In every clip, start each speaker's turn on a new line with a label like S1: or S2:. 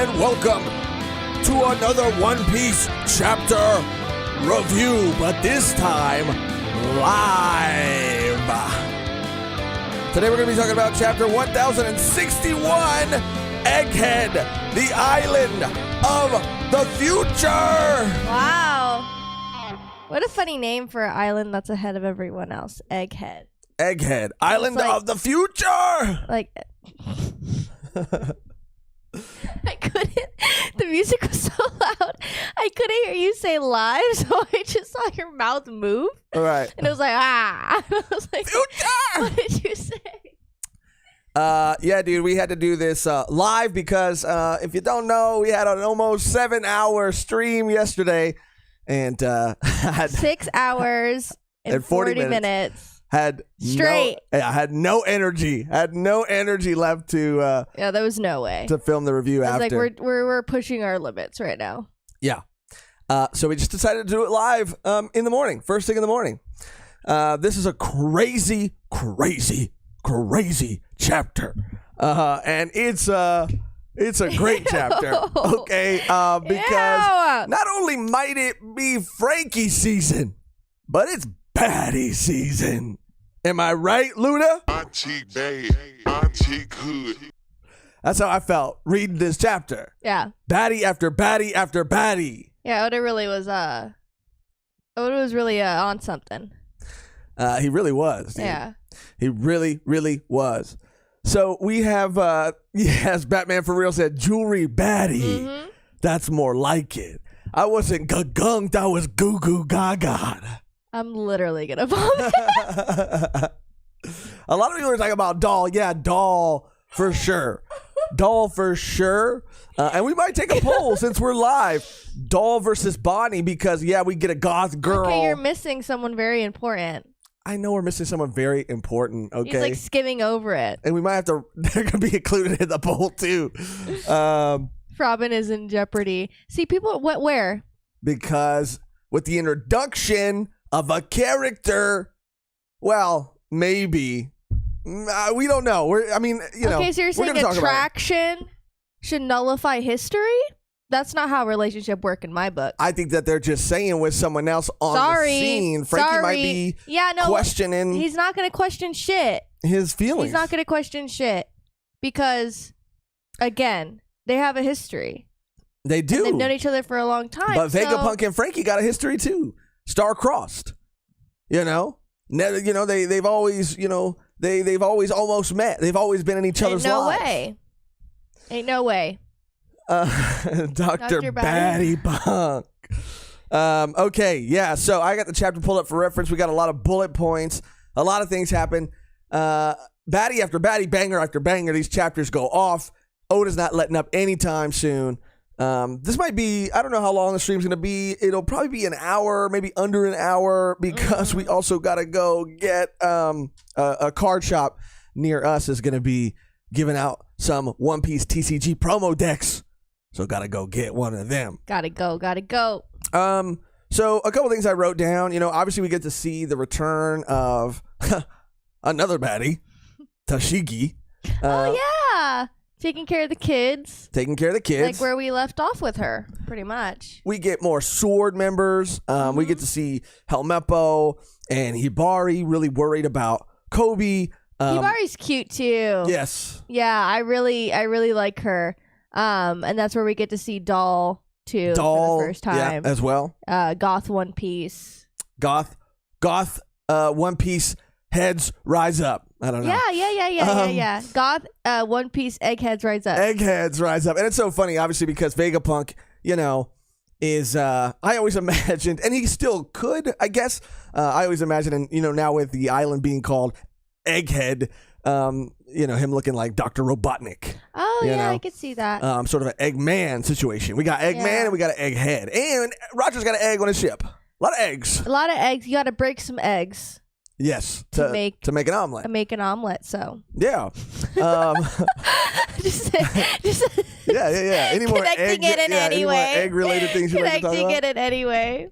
S1: and welcome to another One Piece chapter review, but this time live. Today we're going to be talking about chapter 1061, Egghead, the Island of the Future.
S2: Wow. What a funny name for an island that's ahead of everyone else. Egghead.
S1: Egghead, Island of the Future.
S2: Like... I couldn't. The music was so loud. I couldn't hear you say live, so I just saw your mouth move.
S1: All right.
S2: And it was like, ah. I was like,
S1: Future!
S2: What did you say?
S1: Yeah, dude, we had to do this live because if you don't know, we had an almost 7-hour stream yesterday, and had
S2: 6 hours and 40 minutes.
S1: Had
S2: straight.
S1: I had no energy. Had no energy left to
S2: Yeah, there was no way
S1: to film the review after.
S2: Like we're pushing our limits right now.
S1: Yeah. So we just decided to do it live in the morning, first thing in the morning. This is a crazy chapter, and it's a great chapter. Okay, because not only might it be Frankie season, but it's baddie season. Am I right, Luda?
S3: Auntie bad, auntie good.
S1: That's how I felt reading this chapter.
S2: Yeah.
S1: Baddie after baddie after baddie.
S2: Yeah, Oda really was on something.
S1: He really was. Dude.
S2: Yeah.
S1: He really was. So we have, yes, Batman for real said jewelry baddie.
S2: Mm-hmm.
S1: That's more like it. I wasn't gunked, I was goo goo gaga.
S2: I'm literally gonna vomit.
S1: A lot of people are talking about Doll. Yeah, Doll for sure. Doll for sure. And we might take a poll since we're live. Doll versus Bonnie because, yeah, we get a goth girl.
S2: Okay, you're missing someone very important.
S1: I know we're missing someone very important, okay?
S2: He's like skimming over it.
S1: And we might have to, they're going to be included in the poll too.
S2: Robin is in jeopardy. See, people, where?
S1: Because with the introduction of a character, well, maybe. We don't know.
S2: Okay, so you're saying attraction should nullify history? That's not how relationship work in my book.
S1: I think that they're just saying with someone else on the scene. Frankie might be questioning.
S2: He's not going to question shit.
S1: His feelings.
S2: He's not going to question shit because, again, they have a history.
S1: They do.
S2: And they've known each other for a long time.
S1: But Vegapunk and Frankie got a history too. Star-crossed. They've always, they've always almost met. They've always been in each other's lives.
S2: Ain't no way.
S1: Dr. Batty Punk. Okay, yeah, so I got the chapter pulled up for reference. We got a lot of bullet points. A lot of things happen. Batty after batty, banger after banger, these chapters go off. Oda's not letting up anytime soon. This might be, I don't know how long the stream's going to be. It'll probably be an hour, maybe under an hour, because we also got to go get a card shop near us is going to be giving out some One Piece TCG promo decks. So got to go get one of them.
S2: Gotta go.
S1: So a couple things I wrote down. Obviously we get to see the return of another baddie, Tashigi.
S2: Oh, yeah. Taking care of the kids. Like where we left off with her, pretty much.
S1: We get more sword members. We get to see Helmeppo and Hibari really worried about Kobe.
S2: Hibari's cute too.
S1: Yes.
S2: Yeah, I really like her. And that's where we get to see Doll too for the first time.
S1: Yeah, as well.
S2: Goth One Piece.
S1: Goth One Piece heads rise up. I don't know.
S2: Yeah. Goth One Piece Eggheads rise up.
S1: Eggheads rise up. And it's so funny, obviously, because Vegapunk, is I always imagined, and he still could, I guess. I always imagine, and now with the island being called Egghead, him looking like Dr. Robotnik.
S2: Oh, yeah, I could see that.
S1: Sort of an Eggman situation. We got Eggman and we got an Egghead. And Roger's got an egg on his ship. A lot of eggs.
S2: You got to break some eggs.
S1: Yes, to make an omelet.
S2: Make an omelet, so.
S1: Yeah.
S2: just
S1: yeah. Any more
S2: connecting it in any way.
S1: Egg-related things you like to talk about?
S2: Connecting it in any way.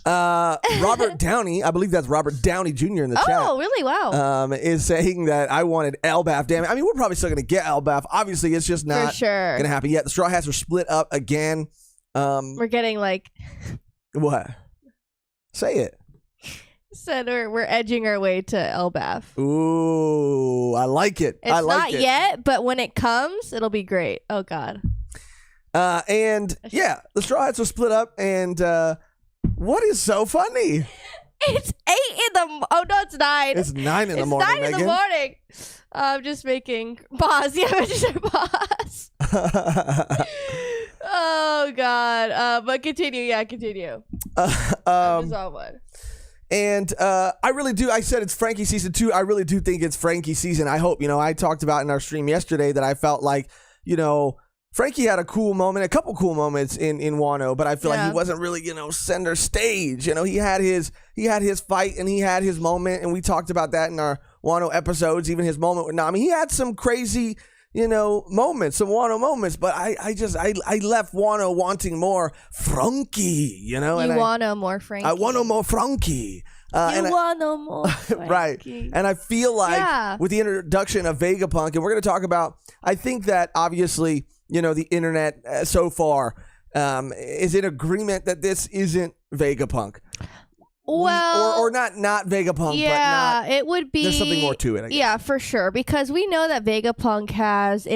S1: Robert Downey, I believe that's Robert Downey Jr. in the chat.
S2: Oh, really? Wow.
S1: Is saying that I wanted Elbaf. Damn it. I mean, we're probably still going to get Elbaf. Obviously, it's just not
S2: For sure.
S1: going to happen yet. The Straw Hats are split up again.
S2: We're getting like...
S1: What? Say it.
S2: Said we're edging our way to Elbaf.
S1: Ooh, I like it.
S2: It's
S1: I like
S2: not
S1: it.
S2: yet, but when it comes, it'll be great. Oh, God.
S1: And yeah, the Straw Hats are split up. And what is so funny?
S2: It's 8 in the... Oh, no, it's 9.
S1: It's 9 in the
S2: It's
S1: morning,
S2: 9 in the
S1: Megan.
S2: morning. I'm just making pause. Yeah, I just said pause. Oh, God. But continue. Yeah, continue. I'm just on one.
S1: And I really do. I said it's Frankie season 2. I really do think it's Frankie season. I hope. I talked about in our stream yesterday that I felt like, Frankie had a couple cool moments in Wano, but I feel like he wasn't really, center stage. He had his fight and he had his moment, and we talked about that in our Wano episodes. Even his moment with Nami, he had some crazy, moments, some Wano moments. But I left Wano wanting more Frankie.
S2: You want no more Frankie.
S1: I want no more Frankie.
S2: You want no more Frankie.
S1: Right. And I feel like with the introduction of Vegapunk, and we're going to talk about, I think that obviously, the internet so far is in agreement that this isn't Vegapunk.
S2: Well,
S1: or not Vegapunk,
S2: yeah,
S1: but not,
S2: it would be.
S1: There's something more to it, I guess.
S2: Yeah, for sure. Because we know that Vegapunk has,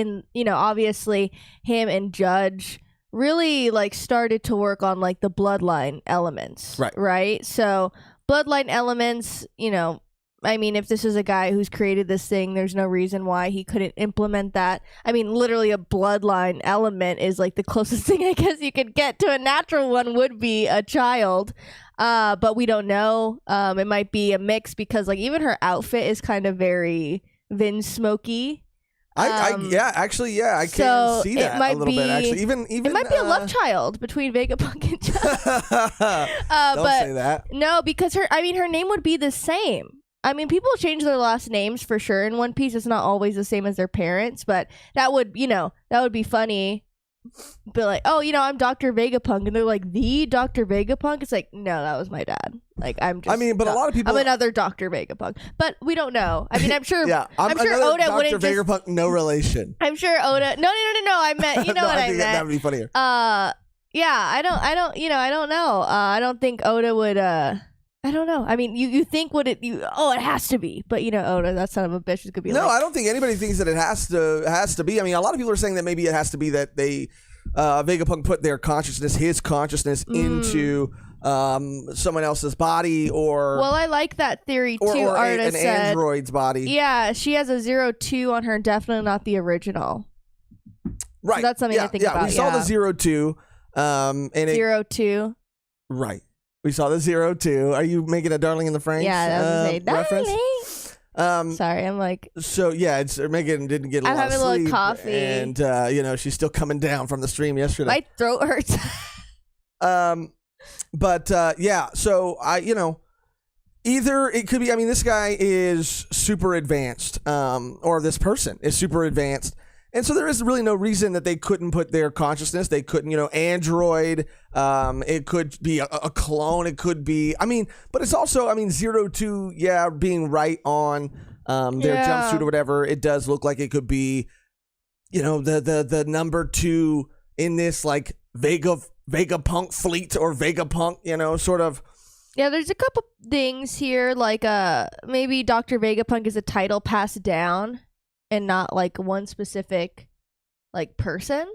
S2: obviously him and Judge really started to work on the bloodline elements. Right. So bloodline elements, if this is a guy who's created this thing, there's no reason why he couldn't implement that. I mean, literally a bloodline element is the closest thing I guess you could get to a natural one would be a child. But we don't know. It might be a mix because even her outfit is kind of very Vin Smoky.
S1: I can see that a little bit actually. Even
S2: it might be a love child between Vegapunk and Judge.
S1: Don't say that.
S2: No, because her name would be the same. People change their last names for sure. In One Piece, it's not always the same as their parents, but that would be funny. Be like, oh, I'm Dr. Vegapunk, and they're like, the Dr. Vegapunk? It's like, no, that was my dad. I'm just.
S1: But a lot of people.
S2: I'm another Dr. Vegapunk, but we don't know. I'm sure.
S1: Yeah,
S2: I'm sure Oda
S1: Dr.
S2: wouldn't
S1: Vegapunk, no relation.
S2: I'm sure Oda. No. I meant. You know what I meant.
S1: That would be funnier.
S2: Yeah, I don't. I don't know. I don't think Oda would. I don't know. You think it has to be, but Oda, that son of a bitch is gonna be.
S1: No, I don't think anybody thinks that it has to be. A lot of people are saying that maybe it has to be that they Vegapunk put their consciousness, his consciousness, into someone else's body, or
S2: I like that theory too.
S1: Or
S2: Arta
S1: an
S2: said,
S1: android's body.
S2: Yeah, she has a 02 on her, definitely not the original.
S1: Right,
S2: so that's something to think about.
S1: We saw the 02. And
S2: 02.
S1: Right. We saw the 02. Are you making a Darling in the Franxx?
S2: Yeah, that was
S1: reference?
S2: Sorry, I'm like.
S1: So yeah, it's Megan didn't get a lot of sleep. I'm having a little
S2: coffee,
S1: and she's still coming down from the stream yesterday.
S2: My throat hurts.
S1: Yeah. So either it could be. This guy is super advanced, or this person is super advanced. And so there is really no reason that they couldn't put their consciousness. They couldn't, android. It could be a clone. It could be. But it's also, 02. Yeah, being right on their jumpsuit or whatever. It does look like it could be, the number 2 in this Vegapunk fleet or Vegapunk, sort of.
S2: Yeah, there's a couple things here, maybe Dr. Vegapunk is a title passed down. And not one specific person.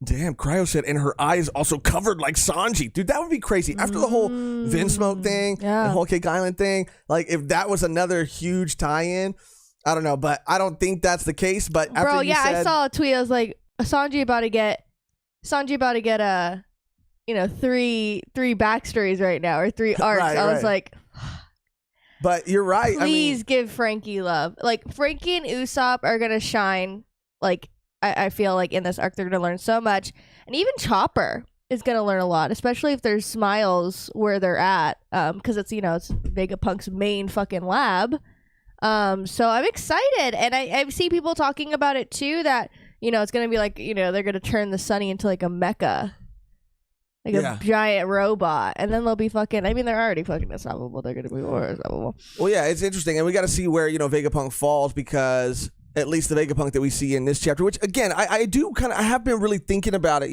S1: Damn, Cryo said, and her eyes also covered like Sanji. Dude, that would be crazy. After the whole Vinsmoke thing, the whole Cake Island thing, if that was another huge tie-in, I don't know, but I don't think that's the case. But after
S2: Bro, I saw a tweet. I was like, Sanji about to get a, 3 backstories right now, or 3 arcs. I was like.
S1: But you're right.
S2: Please give Frankie love. Frankie and Usopp are gonna shine. I feel in this arc they're gonna learn so much, and even Chopper is gonna learn a lot, especially if there's smiles where they're at. Because it's it's Vegapunk's main fucking lab. So I'm excited, and I see people talking about it too. That it's gonna be they're gonna turn the Sunny into a mecha. like a giant robot, and then they'll be fucking. I mean, they're already fucking unstoppable. They're gonna be more unstoppable.
S1: Well, yeah, it's interesting, and we got to see where Vegapunk falls, because at least the Vegapunk that we see in this chapter, which again, I have been really thinking about it.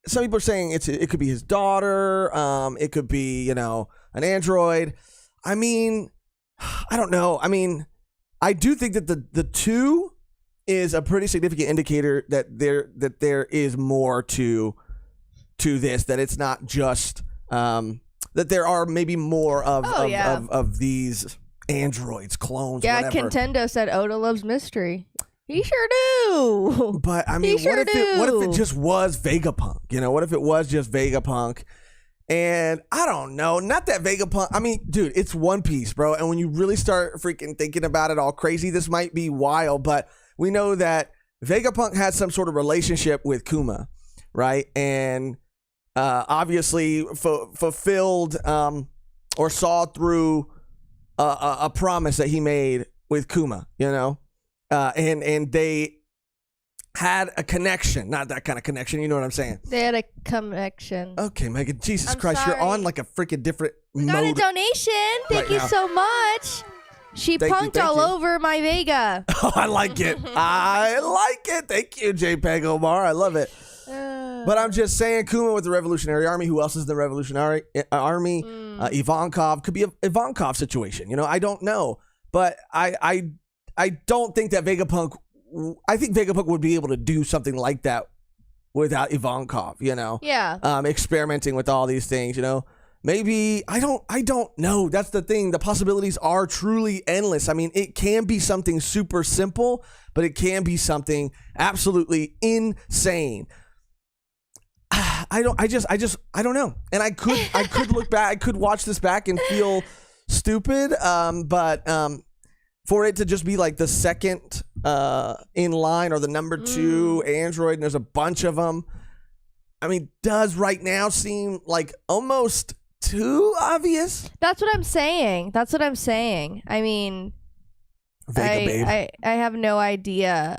S1: Some people are saying it could be his daughter. It could be an android. I mean, I don't know. I mean, I do think that the two is a pretty significant indicator that there is more to this, that it's not just that there are maybe more of these androids, clones.
S2: Yeah,
S1: whatever.
S2: Contendo said Oda loves mystery. He sure do.
S1: But I mean, what if it just was Vegapunk? What if it was just Vegapunk? And I don't know, not that Vegapunk. I mean, dude, it's One Piece, bro. And when you really start freaking thinking about it all crazy, this might be wild, but we know that Vegapunk had some sort of relationship with Kuma, right? And obviously fulfilled or saw through a promise that he made with Kuma, and they had a connection, not that kind of connection. You know what I'm saying?
S2: They had a connection.
S1: Okay, Mehgan, Jesus
S2: I'm
S1: Christ,
S2: sorry.
S1: you're on like a freaking different
S2: We
S1: mode.
S2: got a donation. Thank you so much. She punked all over my Vega.
S1: Oh, I like it. I like it. Thank you, JPEG Omar. I love it. But I'm just saying, Kuma with the Revolutionary Army. Who else is in the Revolutionary Army? Ivankov. Could be an Ivankov situation. I don't know. But I don't think that Vegapunk... I think Vegapunk would be able to do something like that without Ivankov,
S2: Yeah.
S1: experimenting with all these things, Maybe, I don't know. That's the thing. The possibilities are truly endless. I mean, it can be something super simple, but it can be something absolutely insane. I don't know. And I could look back, I could watch this back and feel stupid, but for it to just be like the second in line, or the number 2 android, and there's a bunch of them, I mean, does right now seem like almost too obvious?
S2: That's what I'm saying. I mean, I have no idea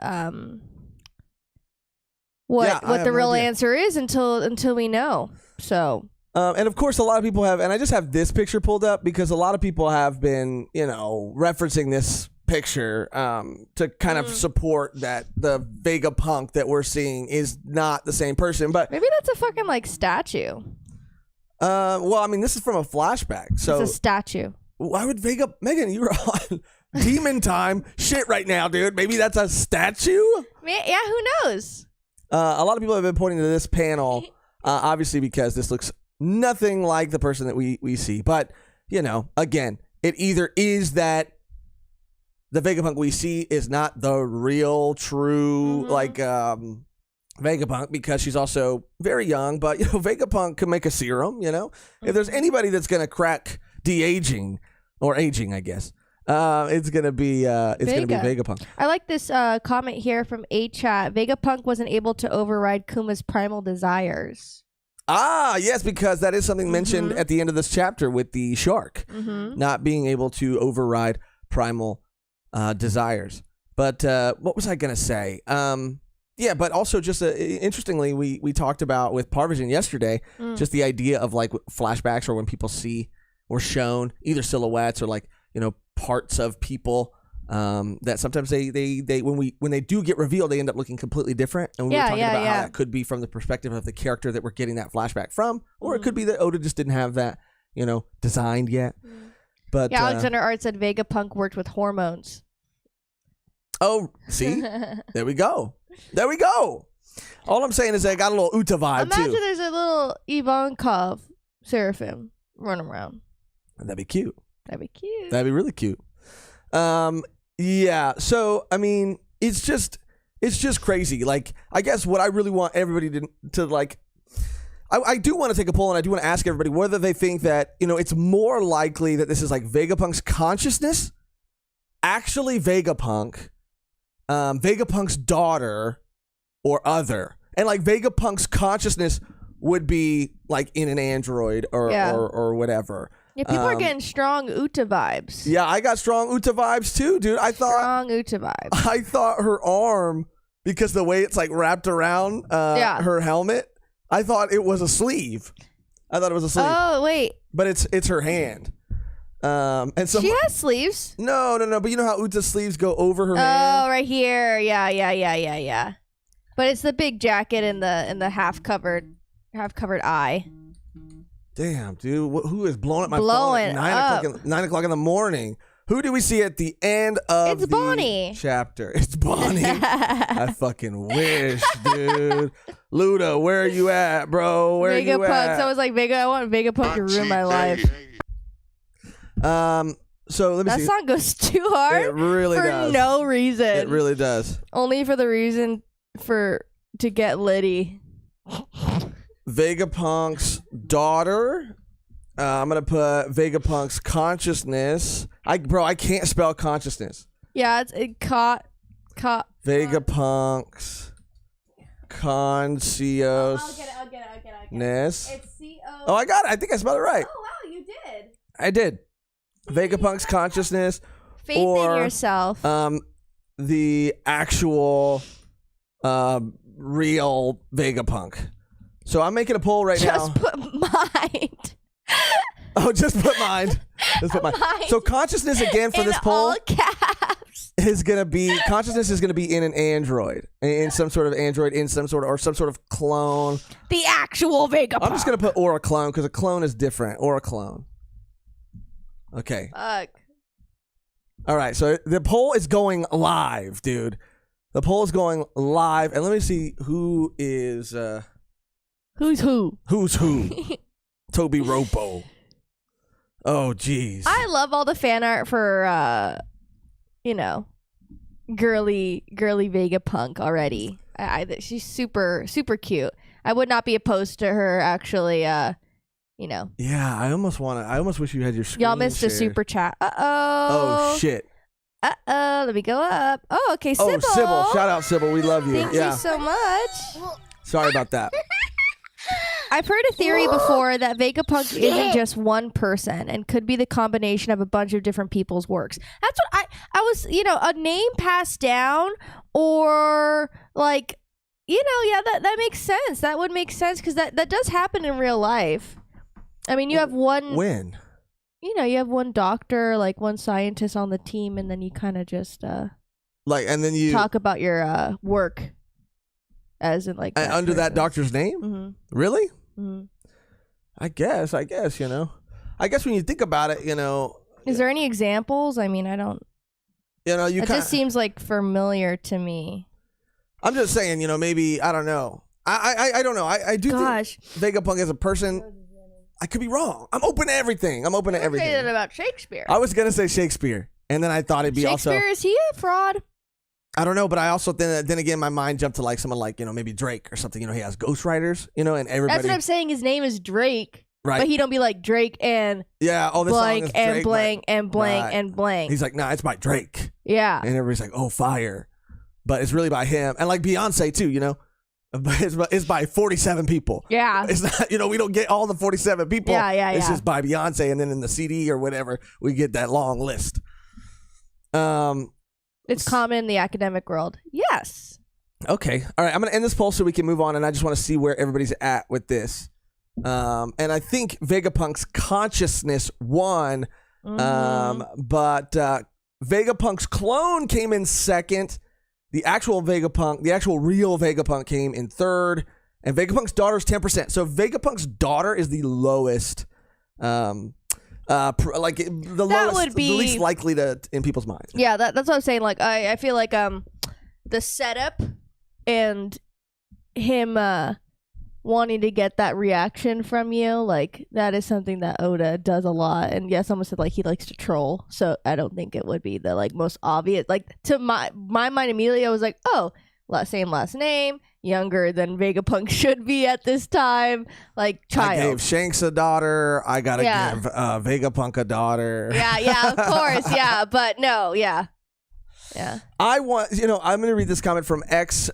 S2: what the real answer is until we know. So
S1: and of course, a lot of people have, and I just have this picture pulled up because a lot of people have been, referencing this picture to kind of support that the Vegapunk that we're seeing is not the same person. But
S2: maybe that's a fucking like statue.
S1: Well, I mean, this is from a flashback, so
S2: it's a statue.
S1: Why would Mehgan? You were on demon time shit right now, dude. Maybe that's a statue.
S2: Yeah, who knows?
S1: A lot of people have been pointing to this panel, obviously because this looks nothing like the person that we see. But, again, it either is that the Vegapunk we see is not the real, true, Vegapunk, because she's also very young. But, Vegapunk can make a serum, If there's anybody that's going to crack de-aging, or aging, I guess, it's gonna be Vegapunk.
S2: I like this comment here from A-Chat. Vegapunk wasn't able to override Kuma's primal desires.
S1: Ah, yes, because that is something mentioned at the end of this chapter with the shark not being able to override primal desires. But what was I gonna say? Yeah, but also just interestingly, we talked about with Parvision yesterday, just the idea of like flashbacks, or when people see or shown either silhouettes or like parts of people that sometimes they when they do get revealed, they end up looking completely different. And we were talking about how that could be from the perspective of the character that we're getting that flashback from, or it could be that Oda just didn't have that designed yet. But
S2: Alexander Art said Vegapunk worked with hormones.
S1: Oh, see, there we go. All I'm saying is I got a little Uta vibe.
S2: Imagine there's a little Ivankov seraphim running around.
S1: That'd be cute.
S2: That'd be cute.
S1: That'd be really cute. Yeah. So I mean, it's just crazy. Like, I guess what I really want everybody to like, I do want to take a poll, and I do want to ask everybody whether they think that it's more likely that this is like Vegapunk's consciousness, actually Vegapunk, Vegapunk's daughter, or other, and like Vegapunk's consciousness would be like in an android or whatever.
S2: Yeah, people are getting strong Uta vibes.
S1: Yeah, I got strong Uta vibes too, dude.
S2: Strong Uta vibes.
S1: I thought her arm, because the way it's like wrapped around her helmet, I thought it was a sleeve.
S2: Oh wait,
S1: but it's her hand. And so
S2: she has sleeves.
S1: No. But you know how Uta's sleeves go over her
S2: hand?
S1: Oh,
S2: right here. Yeah. But it's the big jacket and the half covered eye.
S1: Damn, dude, who is blowing up my phone at 9 o'clock in the morning? Who do we see at the end of the
S2: Bonnie.
S1: chapter? It's Bonnie. I fucking wish, dude. Luda, where are you at, bro? Where are you at?
S2: So I was like, I want Vegapunk to ruin my life.
S1: So let me see.
S2: That song goes too hard.
S1: It really does.
S2: For no reason.
S1: It really does.
S2: Only for the reason to get Liddy.
S1: Vegapunk's daughter. I'm gonna put Vegapunk's consciousness. I can't spell consciousness.
S2: Yeah,
S1: Vegapunk's consciousness.
S2: I'll get it. It's C-O.
S1: Oh, I got it. I think I spelled it right.
S2: Oh wow, you did.
S1: I did. Vegapunk's consciousness.
S2: Faith in yourself.
S1: The actual real Vegapunk. So I'm making a poll right now.
S2: Just put mind.
S1: Oh, just put mind. So consciousness again for this poll
S2: all caps.
S1: is gonna be in an android, in some sort of android, in some sort of clone.
S2: The actual Vegapunk.
S1: I'm just gonna put or a clone because a clone is different. Or a clone. Okay.
S2: Fuck.
S1: All right. So the poll is going live, dude. The poll is going live, and let me see who is.
S2: Who's who?
S1: Toby Ropo. Oh, jeez.
S2: I love all the fan art for, girly Vegapunk already. She's super, super cute. I would not be opposed to her actually,
S1: Yeah, I almost wish you had your screen
S2: Y'all missed
S1: shared.
S2: a super chat.
S1: Oh, shit.
S2: Let me go up. Oh, okay, Sybil.
S1: Oh, Sybil. Shout out, Sybil. We love you.
S2: Thank you so much.
S1: Sorry about that.
S2: I've heard a theory before that Vegapunk isn't just one person and could be the combination of a bunch of different people's works. That's what I was, a name passed down or like, that makes sense. That would make sense because that does happen in real life. I mean, you have one...
S1: When?
S2: You have one doctor, like one scientist on the team, and then you kind of just... and
S1: then you...
S2: talk about your work as in like...
S1: under that doctor's name?
S2: Mm-hmm.
S1: Really?
S2: Mm-hmm.
S1: I guess, I guess when you think about it,
S2: Is there any examples? I mean, I don't... It just seems like familiar to me.
S1: I'm just saying, maybe, I don't know. I don't know. I do think Vegapunk as a person... I could be wrong. I'm open to everything.
S2: Say that about Shakespeare.
S1: I was gonna say Shakespeare, and then I thought it'd be
S2: Shakespeare, is he a fraud?
S1: I don't know, but I also then again my mind jumped to like someone like maybe Drake or something. He has ghostwriters, and everybody.
S2: That's what I'm saying. His name is Drake,
S1: right?
S2: But he don't be like Drake and
S1: this
S2: blank
S1: song is
S2: and
S1: Drake,
S2: blank and blank
S1: right.
S2: and blank.
S1: He's like, nah, it's by Drake.
S2: Yeah,
S1: and everybody's like, oh, fire, but it's really by him, and like Beyonce too, But it's by 47 people.
S2: Yeah.
S1: It's not, we don't get all the 47 people.
S2: Yeah.
S1: It's just by Beyonce, and then in the CD or whatever, we get that long list.
S2: It's common in the academic world. Yes.
S1: Okay. All right. I'm going to end this poll so we can move on, and I just want to see where everybody's at with this. And I think Vegapunk's consciousness won, but Vegapunk's clone came in second. The actual real Vegapunk came in third, and Vegapunk's daughter's 10%. So Vegapunk's daughter is the lowest, the least likely to in people's minds.
S2: Yeah, that's what I'm saying. Like, I feel like the setup and him wanting to get that reaction from you, like that is something that Oda does a lot. And yes, someone said like he likes to troll, so I don't think it would be the like most obvious. Like to my mind immediately, I was like, oh, same last name, younger than Vegapunk should be at this time, like child.
S1: I gave Shanks a daughter. I gotta give Vegapunk a daughter.
S2: Yeah, of course, yeah, but no, yeah. Yeah.
S1: I'm going to read this comment from X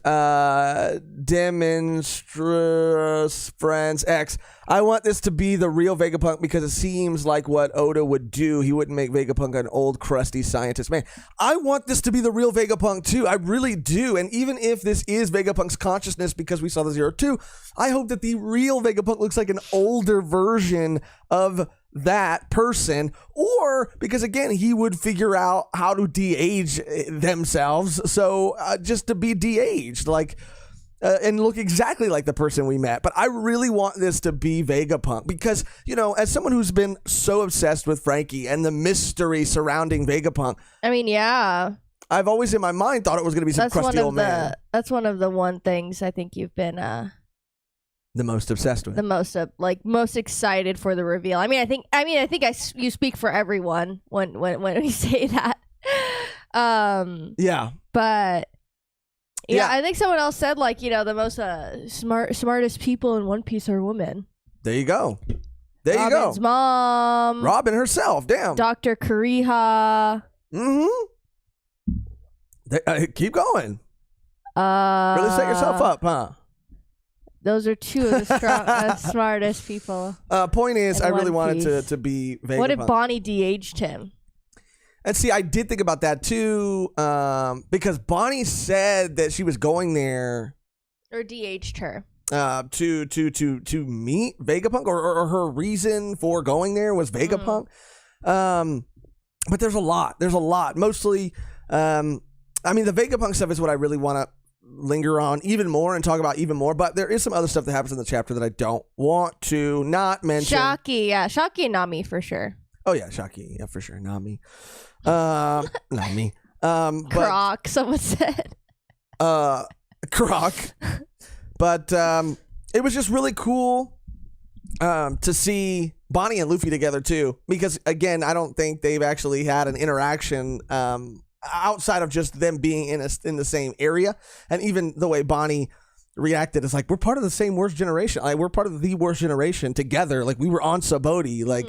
S1: Demonstrous Friends X. I want this to be the real Vegapunk because it seems like what Oda would do. He wouldn't make Vegapunk an old, crusty scientist. Man, I want this to be the real Vegapunk too. I really do. And even if this is Vegapunk's consciousness because we saw the 02, I hope that the real Vegapunk looks like an older version of that person, or because again he would figure out how to de-age themselves, so just to be de-aged and look exactly like the person we met. But I really want this to be Vegapunk because, as someone who's been so obsessed with Frankie and the mystery surrounding Vegapunk,
S2: I mean, yeah,
S1: I've always in my mind thought it was going to be some crusty old man.
S2: That's one of the one things I think you've been
S1: the most obsessed with,
S2: the most most excited for the reveal. I think you speak for everyone when we say that.
S1: Yeah,
S2: but yeah, I think someone else said the most smartest people in One Piece are women.
S1: There you go.
S2: Robin's mom,
S1: Robin herself. Damn,
S2: Dr. Kuriha.
S1: Keep going. Really set yourself up, huh?
S2: Those are two of the smartest people.
S1: Point is, I really wanted to be Vegapunk.
S2: What if Bonnie de-aged him?
S1: And see, I did think about that too, because Bonnie said that she was going there,
S2: or de-aged her,
S1: to meet Vegapunk, or her reason for going there was Vegapunk. But there's a lot. Mostly, the Vegapunk stuff is what I really want to linger on even more and talk about even more, but there is some other stuff that happens in the chapter that I don't want to not mention.
S2: Shocky and Nami for sure.
S1: Oh yeah, Shocky, yeah, for sure. Nami. Nami.
S2: Croc, someone said.
S1: Croc. But it was just really cool to see Bonnie and Luffy together too, because again, I don't think they've actually had an interaction outside of just them being in the same area. And even the way Bonnie reacted is like, we're part of the same worst generation. Like, we're part of the worst generation together. Like, we were on Saboti. Like,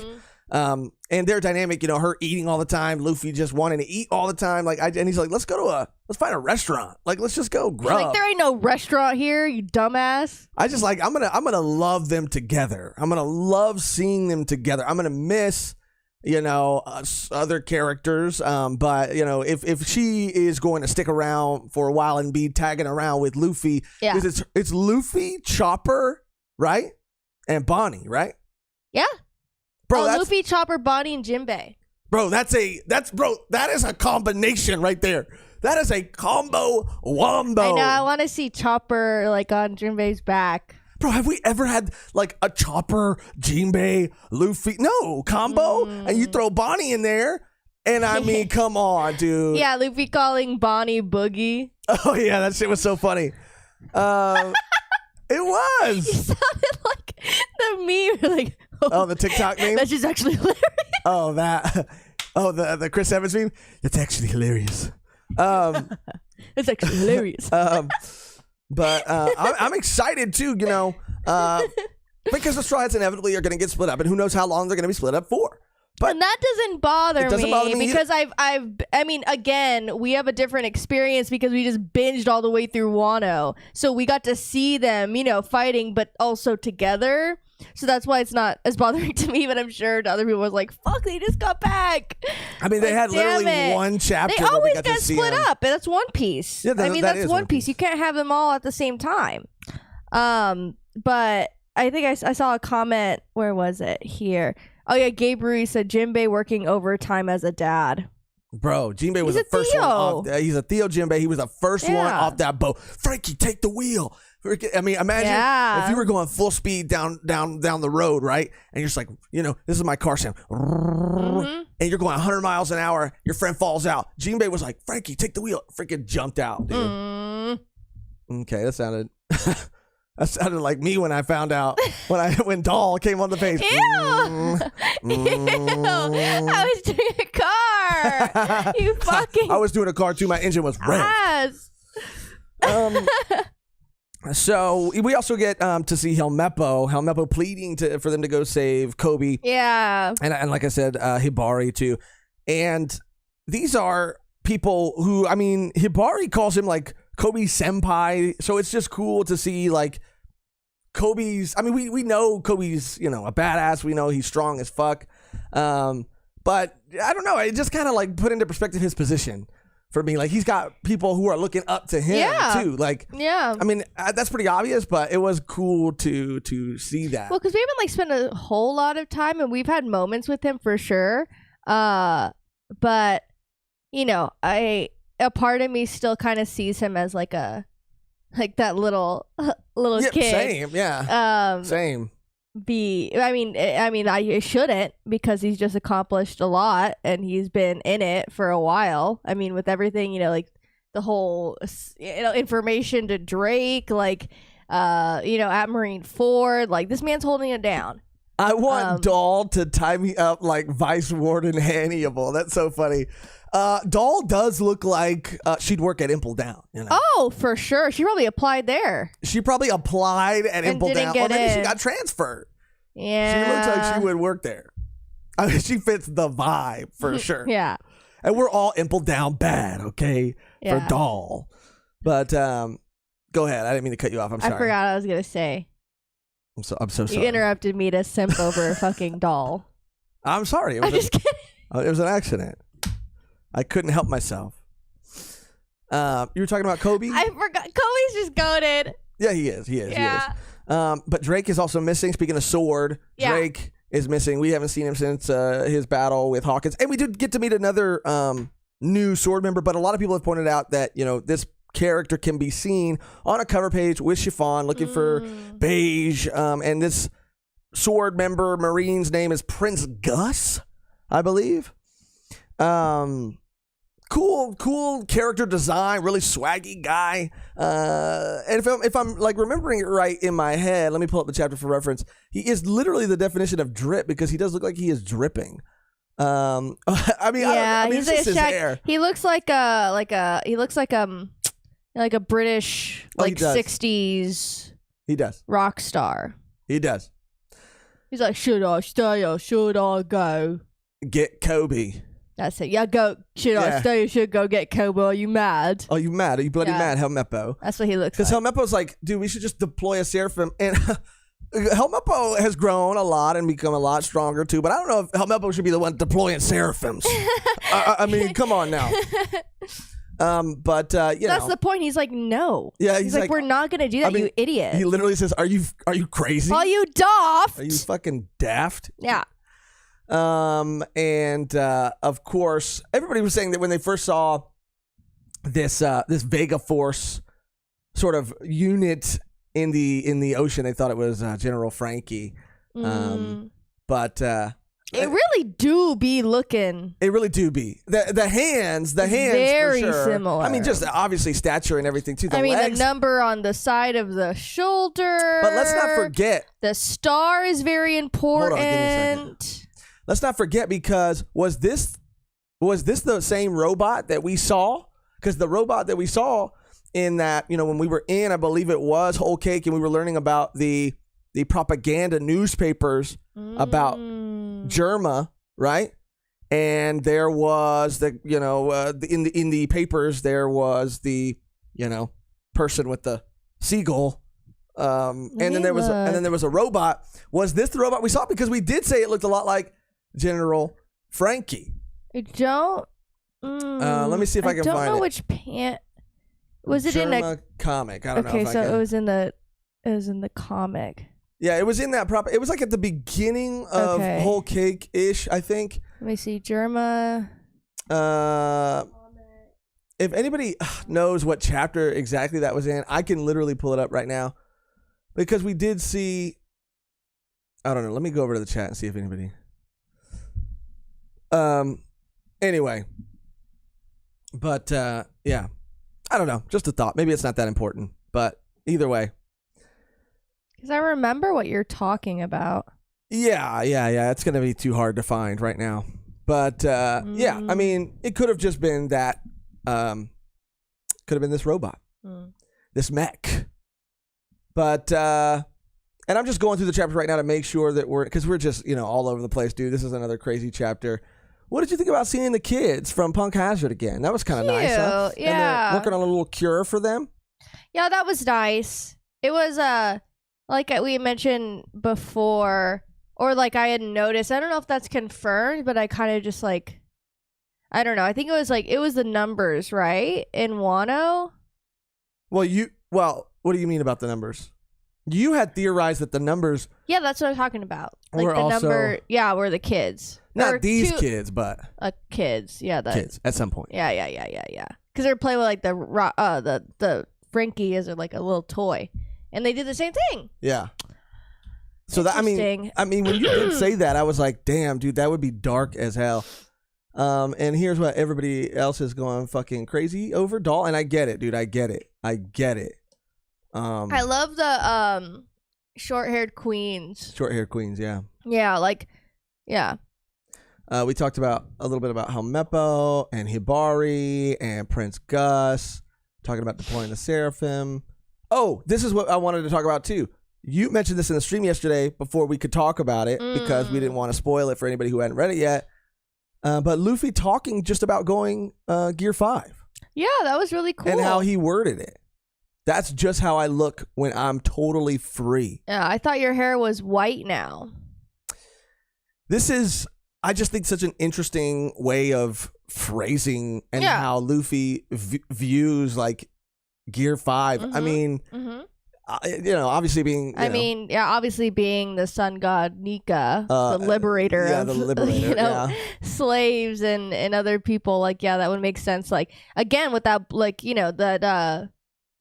S1: and their dynamic, her eating all the time, Luffy just wanting to eat all the time. And he's like, let's find a restaurant. Like, let's just go grub.
S2: Like, there ain't no restaurant here, you dumbass.
S1: I just I'm gonna love them together. I'm gonna love seeing them together. I'm gonna miss other characters. But if she is going to stick around for a while and be tagging around with Luffy, because it's Luffy, Chopper, right, and Bonnie, right?
S2: Yeah,
S1: bro.
S2: Luffy, Chopper, Bonnie, and Jinbei.
S1: Bro, that is a combination right there. That is a combo wombo.
S2: I know. I want to see Chopper on Jinbei's back.
S1: Bro, have we ever had a Chopper, Jinbei, Luffy? No, combo? And you throw Bonnie in there. And I mean, come on, dude.
S2: Yeah, Luffy calling Bonnie Boogie.
S1: Oh, yeah, that shit was so funny. It was.
S2: You sounded like the meme.
S1: Oh, the TikTok meme?
S2: That's just actually hilarious.
S1: Oh, that. Oh, the Chris Evans meme? That's actually hilarious.
S2: It's actually hilarious.
S1: But I'm excited too, because the Straw Hats inevitably are going to get split up, and who knows how long they're going to be split up for. But
S2: and that doesn't bother me because again, we have a different experience because we just binged all the way through Wano, so we got to see them, fighting, but also together. So that's why it's not as bothering to me, but I'm sure to other people was like, fuck, they just got back.
S1: I mean, they had literally one chapter.
S2: They always get split up, and that's One Piece.
S1: Yeah,
S2: that's One Piece. You can't have them all at the same time. But I think I saw a comment. Where was it? Here. Oh yeah, Gabe Ruiz said Jinbei working overtime as a dad.
S1: Bro, Jinbei was the first one off. He's a Theo Jinbei. He was the first one off that boat. Frankie, take the wheel. I mean, imagine if you were going full speed down the road, right? And you're just like, this is my car sound. And you're going 100 miles an hour. Your friend falls out. Jinbei was like, Frankie, take the wheel. Freaking jumped out, dude. Okay, that sounded like me when I found out when Doll came on the page.
S2: Ew! I was doing a car. You fucking.
S1: I was doing a car too. My engine was red.
S2: Yes.
S1: So we also get to see Helmeppo pleading for them to go save Kobe.
S2: Yeah.
S1: And like I said, Hibari too. And these are people who, I mean, Hibari calls him like Kobe senpai, so it's just cool to see like Kobe's. I mean, we know Kobe's, you know, a badass. We know he's strong as fuck. But I don't know. It just kind of like put into perspective his position for me. Like he's got people who are looking up to him too. Like, I mean, that's pretty obvious, but it was cool to see that.
S2: Well, because we haven't like spent a whole lot of time, and we've had moments with him for sure. But you know, a part of me still kind of sees him as like that little kid.
S1: Same, same.
S2: I shouldn't, because he's just accomplished a lot and he's been in it for a while. I mean, with everything, you know, like the whole, you know, information to Drake, like, you know, at Marine Ford, like this man's holding it down.
S1: I want Doll to tie me up like Vice Warden Hannibal. That's so funny. Doll does look like she'd work at Impel Down. You know?
S2: Oh, for sure. She probably applied there.
S1: She probably applied at Impel Down. Or maybe she got transferred.
S2: Yeah.
S1: She looks like she would work there. I mean, she fits the vibe for sure.
S2: Yeah.
S1: And we're all Impel Down bad, okay?
S2: Yeah.
S1: For Doll. But go ahead. I didn't mean to cut you off. I'm sorry.
S2: I forgot what I was going to say.
S1: I'm so sorry.
S2: You interrupted me to simp over a fucking doll.
S1: I'm sorry.
S2: I'm just kidding.
S1: It was an accident. I couldn't help myself. You were talking about Kobe?
S2: I forgot. Kobe's just goated.
S1: Yeah, he is. He is. But Drake is also missing. Speaking of sword, Drake is missing. We haven't seen him since his battle with Hawkins. And we did get to meet another new sword member, but a lot of people have pointed out that, you know, this character can be seen on a cover page with chiffon looking for beige. And this sword member, Marine's name is Prince Gus, I believe. Cool character design, really swaggy guy. And if I'm like remembering it right in my head, let me pull up the chapter for reference. He is literally the definition of drip, because he does look like he is dripping. I mean,
S2: he's
S1: it's just his hair.
S2: He looks like a British like 60s
S1: He does.
S2: rock star.
S1: He does.
S2: He's like, should I stay or should I go?
S1: Get Kobe.
S2: That's it. Yeah, go. Should I stay or should go get Kobe? Are you mad?
S1: Oh, you mad? Are you bloody mad, Helmeppo?
S2: That's what he looks
S1: like. Because Helmeppo's like, dude, we should just deploy a Seraphim. And Helmeppo has grown a lot and become a lot stronger too. But I don't know if Helmeppo should be the one deploying Seraphims. I mean, come on now. But you
S2: that's
S1: know.
S2: the point. He's like, no.
S1: Yeah,
S2: he's like, we're not gonna do that, you idiot.
S1: He literally says, "Are you crazy?
S2: Are you daft?
S1: Are you fucking daft?"
S2: Yeah.
S1: And of course, everybody was saying that when they first saw this Vega Force sort of unit in the ocean, they thought it was General Frankie. But
S2: it really do be looking.
S1: It really do be the hands
S2: very
S1: for sure.
S2: similar.
S1: I mean, just obviously stature and everything too. The legs.
S2: The number on the side of the shoulder.
S1: But let's not forget,
S2: the star is very important.
S1: Hold on, give me a second. Let's not forget, because was this the same robot that we saw? Because the robot that we saw in that, you know, when we were in, I believe it was Whole Cake, and we were learning about the propaganda newspapers about Germa, right? And there was in the papers there was the, you know, person with the seagull. And then there was a robot. Was this the robot we saw? Because we did say it looked a lot like General Frankie.
S2: I don't.
S1: Let me see if I can find it.
S2: I don't know which pant. Was it
S1: Germa
S2: in a
S1: comic? I don't know.
S2: Okay, so it was in the comic.
S1: Yeah, it was in that it was like at the beginning of Whole Cake-ish, I think.
S2: Let me see. Germa.
S1: If anybody knows what chapter exactly that was in, I can literally pull it up right now. Because we did see, I don't know. Let me go over to the chat and see if anybody. Anyway. But yeah. I don't know. Just a thought. Maybe it's not that important. But either way.
S2: Because I remember what you're talking about.
S1: Yeah. It's going to be too hard to find right now. But yeah, I mean, it could have just been that. Could have been this robot. This mech. But, and I'm just going through the chapters right now to make sure that we're just, you know, all over the place, dude. This is another crazy chapter. What did you think about seeing the kids from Punk Hazard again? That was kind of nice, huh?
S2: Yeah.
S1: And they're working on a little cure for them.
S2: Yeah, that was nice. It was like we mentioned before, or like I had noticed. I don't know if that's confirmed, but I kind of just like, I don't know. I think it was the numbers, right? In Wano.
S1: Well, what do you mean about the numbers? You had theorized that the numbers.
S2: Yeah, that's what I'm talking about. Like
S1: were
S2: the
S1: also,
S2: number. Yeah, were the kids.
S1: Not these kids, but
S2: kids. Yeah,
S1: kids at some point.
S2: Yeah. Because they're playing with like the Frankie as like a little toy, and they did the same thing.
S1: Yeah. So that I mean, when you did say that, I was like, damn, dude, that would be dark as hell. And here's what everybody else is going fucking crazy over doll, and I get it, dude. I get it.
S2: I love the short-haired queens.
S1: Short-haired queens, yeah.
S2: Yeah, like, yeah.
S1: We talked about a little bit about Helmeppo and Hibari and Prince Gus, talking about deploying the Seraphim. Oh, this is what I wanted to talk about too. You mentioned this in the stream yesterday before we could talk about it because we didn't want to spoil it for anybody who hadn't read it yet. But Luffy talking just about going Gear 5.
S2: Yeah, that was really cool.
S1: And how he worded it. That's just how I look when I'm totally free.
S2: Yeah, I thought your hair was white now.
S1: This is, I just think, such an interesting way of phrasing and how Luffy views like Gear 5. I mean, obviously being.
S2: Obviously being the sun god Nika, the liberator of slaves and other people. Like, yeah, that would make sense. Like, again, with that, like,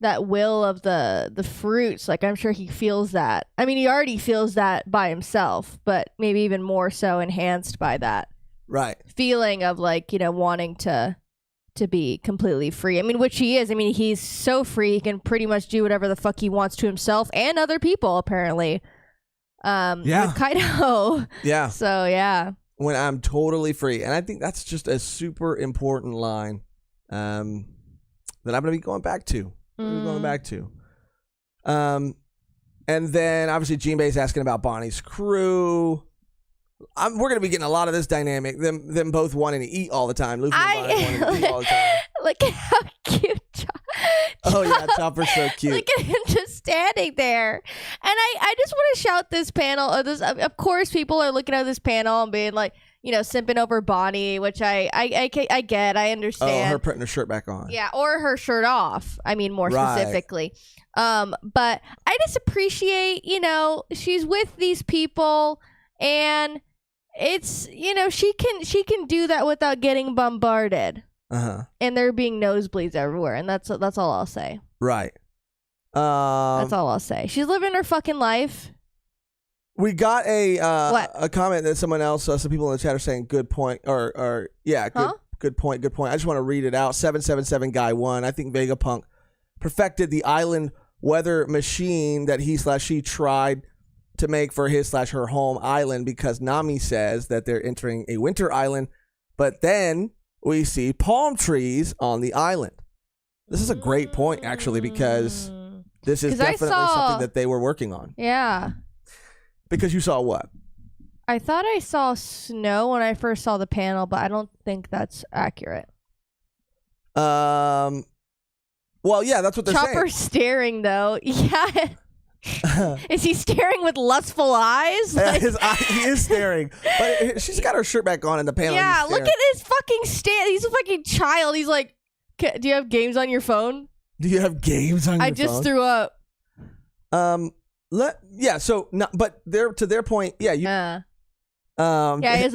S2: that will of the fruits. Like, I'm sure he feels that. I mean, he already feels that by himself, but maybe even more so enhanced by that.
S1: Right.
S2: Feeling of like, wanting to be completely free. I mean, which he is. I mean, he's so free, he can pretty much do whatever the fuck he wants to himself and other people, apparently. With Kaido. Yeah. So, yeah.
S1: When I'm totally free. And I think that's just a super important line that I'm going to be going back to. And then, obviously, Jinbei's asking about Bonnie's crew. We're going to be getting a lot of this dynamic. Them both wanting to eat all the time. Luffy and Bonnie wanting to eat all the time.
S2: Look at how cute
S1: Oh, yeah. Chopper's so cute.
S2: Look at him just standing there. And I just want to shout this panel. Of course, people are looking at this panel and being like, simping over Bonnie, which I get. I understand.
S1: Oh, her putting her shirt back on.
S2: Yeah, or her shirt off. I mean, more specifically. But I just appreciate, she's with these people, and it's, she can do that without getting bombarded. And there being nosebleeds everywhere, and that's all I'll say.
S1: Right.
S2: That's all I'll say. She's living her fucking life.
S1: We got a comment that someone else, some people in the chat are saying good point, or good point. I just want to read it out. 777 Guy 1. I think Vegapunk perfected the island weather machine that he/she tried to make for his/her home island, because Nami says that they're entering a winter island, but then we see palm trees on the island. This is a great point, actually, because this is definitely something that they were working on.
S2: Yeah.
S1: Because you saw what?
S2: I thought I saw snow when I first saw the panel, but I don't think that's accurate.
S1: Well, yeah, that's what they're saying.
S2: Chopper's staring, though. Yeah. Is he staring with lustful eyes? Like,
S1: he is staring. But she's got her shirt back on in the panel.
S2: Yeah, look at his fucking He's a fucking child. He's like, do you have games on your phone?
S1: Do you have games on your phone?
S2: I just threw up.
S1: But to their point, yeah, he has a